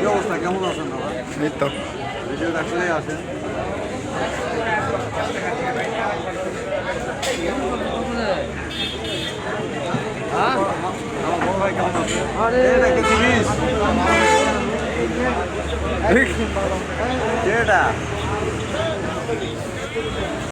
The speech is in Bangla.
অবস্থা কেমন আছেন দাদা? এই তো ভিডিও দেখলেই আসেন। আমার বড় ভাই কেমন আছে? এটা কি জিনিস? এটা